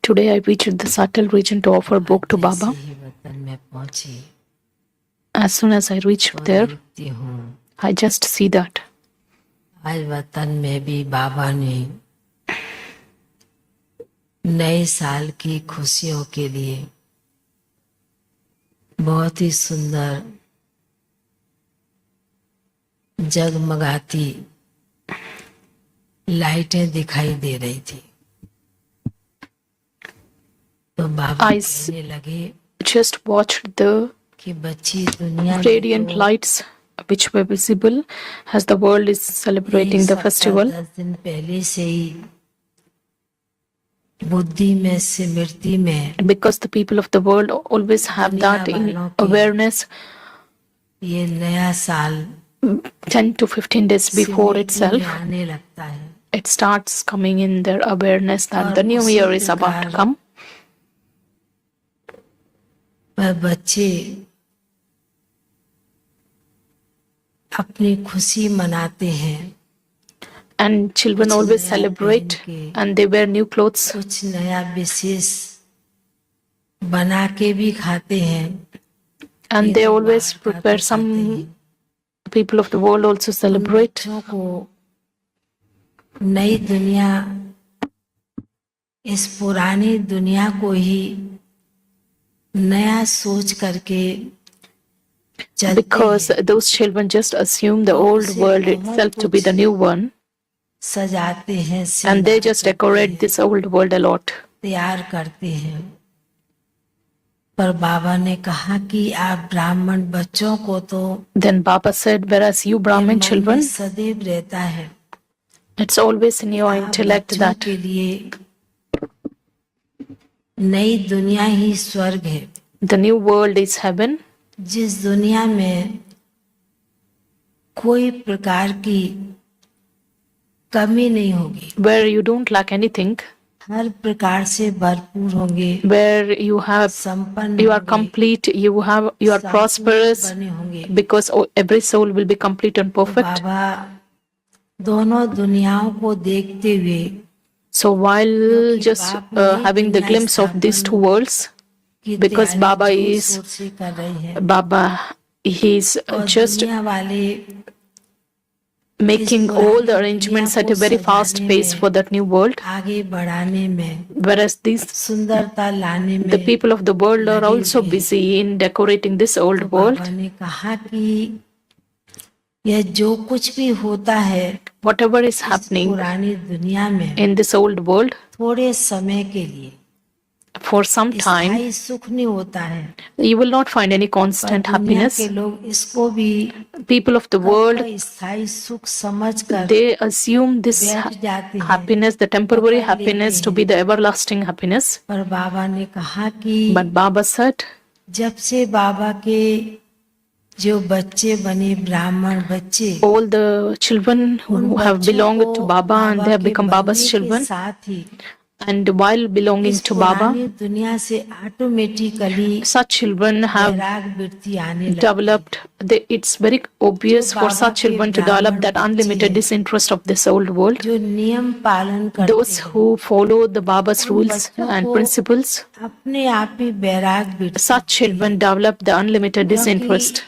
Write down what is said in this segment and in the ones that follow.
Today I reached the subtle region to offer book to Baba. As soon as I reached there, I just see that. आज वतन में भी बाबा ने नए साल की खुशियों के लिए बहुत ही सुंदर जगमगाती लाइटें दिखाई दे रही थी। तो बाबा कहने लगे just watched the कि बच्ची दुनिया radiant lights which were visible as the world is celebrating the festival. 10 दिन पहले से ही बुद्धि में स्मृति में Because the people of the world always have that in awareness ये नया साल 10 to 15 days before itself. आने लगता है। It starts coming in their awareness that the new year is about to come. वह बच्चे अपनी खुशी मनाते हैं And children always celebrate and they wear new clothes. कुछ नया विशेष बना के भी खाते हैं And they always prepare some. People of the world also celebrate. बच्चों को नई दुनिया इस पुरानी दुनिया को ही नया सोच करके Because those children just assume the old world itself to be the new one. सजाते हैं And they just decorate this old world a lot. तैयार करते हैं। पर बाबा ने कहा कि आप ब्राह्मण बच्चों को तो Then Baba said, whereas you Brahmin children, सदैव रहता है it's always in your intellect बच्चों that के लिए नई दुनिया ही स्वर्ग है। the new world is heaven. जिस दुनिया में कोई प्रकार की कमी नहीं होगी, Where you don't lack anything, हर प्रकार से भरपूर होंगे, where you have, संपन्न you are होंगे, complete, you are prosperous, बने होंगे। because every soul will be complete and perfect. बाबा दोनों दुनियाओं को देखते हुए So while just having the glimpse of these two worlds, because Baba is just दुनिया वाले making all the arrangements at a very fast pace for that new world, आगे बढ़ाने में, whereas these सुंदरता लाने में the people of the world are also busy in decorating this old world. बाबा ने कहा कि यह जो कुछ भी होता है Whatever is happening पुरानी दुनिया में in this old world, थोड़े समय के लिए for some time स्थायी सुख नहीं होता है। you will not find any constant दुनिया happiness. के लोग इसको भी People of the world, स्थायी सुख समझकर they assume this बैठ जाते हैं। happiness, the temporary happiness, to be the everlasting happiness. पर बाबा ने कहा कि But Baba said, जब से बाबा के जो बच्चे बने ब्राह्मण बच्चे all the children who have belonged to Baba and they have become Baba's children, साथ ही and while belonging to Baba, दुनिया से ऑटोमेटिकली such children have राग वृत्ति आने लगी। developed, it's very obvious for such children to develop that unlimited disinterest of this old world. जो नियम पालन करते Those who follow the Baba's rules and principles, अपने आप ही वैराग वृत्ति, such children develop the unlimited disinterest.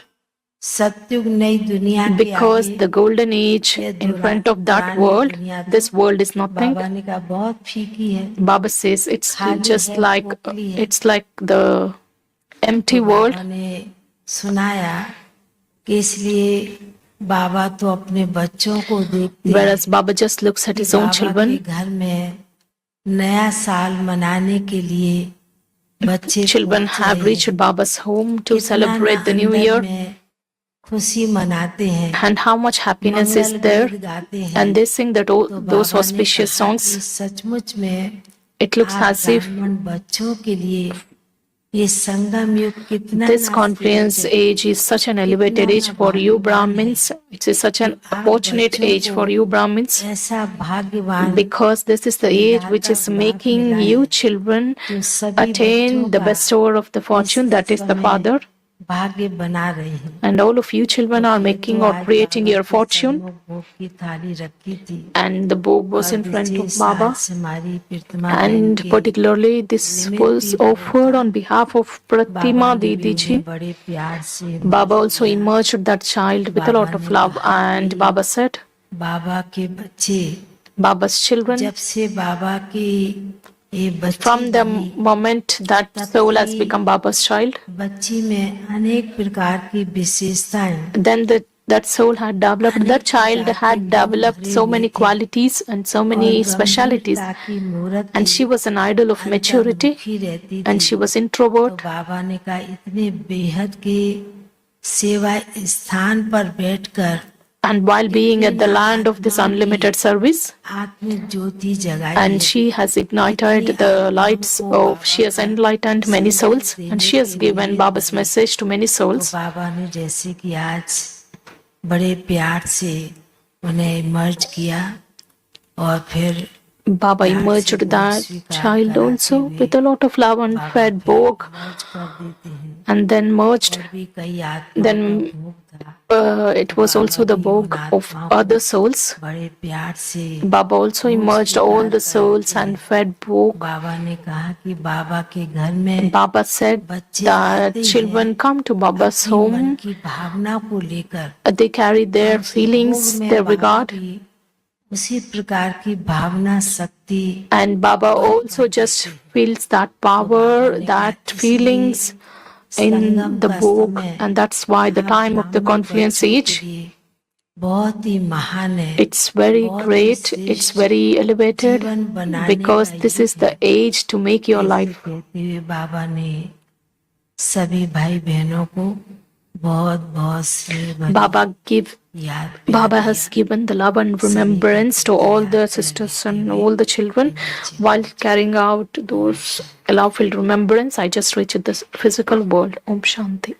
सत्युग नई दुनिया के Because आगे the golden age in front of that world, this world is nothing. बाबा ने कहा बहुत फीकी है। Baba says it's just like, it's like the empty world. बाबा ने सुनाया कि इसलिए बाबा तो अपने बच्चों को देखते हैं। Whereas Baba just looks at his own Baba children. के घर में नया साल मनाने के लिए बच्चे Children have reached Baba's home to celebrate the new year, खुशी मनाते हैं, and how much happiness is there, and they sing that all those auspicious songs. सचमुच में It looks as if ब्राह्मण बच्चों के लिए ये संगम युग कितना this confluence age is such an elevated age for you Brahmins. It is such an fortunate age for you Brahmins, ऐसा भाग्यवान because this is the age which is making you children attain the bestower of the fortune, that is the Father. भाग्य बना रहे हैं। And all of you children are making or creating your fortune. भोग की थाली रखी थी And the Bhog was in front of wishes Baba. आज हमारी प्रतिमा And particularly this was offered on behalf of Pratima Didi ji. बड़े प्यार से Baba also emerged that child with a lot of love, and Baba said, बाबा के बच्चे Baba's children, जब से बाबा की ये बच्ची from the moment that soul has become Baba's child, बच्ची में अनेक प्रकार की विशेषताएं then that soul had developed, that child had developed so many qualities and so many specialities. ताकि मूर्त And she was an idol of maturity, की रहती and थी। she was तो introvert. बाबा ने कहा इतने बेहद के सेवा स्थान पर बैठकर And while being at the land of this unlimited service, आत्म ज्योति जगाई and she has ignited the lights of, she has enlightened many souls, and she has given Baba's message to many तो souls. बाबा ने जैसे कि आज बड़े प्यार से उन्हें मर्ज किया और फिर Baba emerged that child also with a lot of love and fed Bhog, मर्ज कर देते हैं। and then merged. और भी कई आत्मा Then भोग था it was also the Bhog of other souls. बड़े प्यार से Baba also emerged all the souls and fed Bhog. बाबा ने कहा कि बाबा के घर में Baba said that children come to Baba's मन home, की भावना को लेकर they carry their feelings, their regard, उसी प्रकार की भावना शक्ति and Baba also just feels that power, that feelings in the Bhog, and that's why the time of the confluence age, बहुत ही महान है। it's very great, it's very elevated, because this is the age to make your life. कहते हुए बाबा ने सभी भाई बहनों को बहुत बहुत से Baba has given the love and remembrance to all the sisters and all the children. While carrying out those love-filled remembrance, I just reached this physical world. Om Shanti.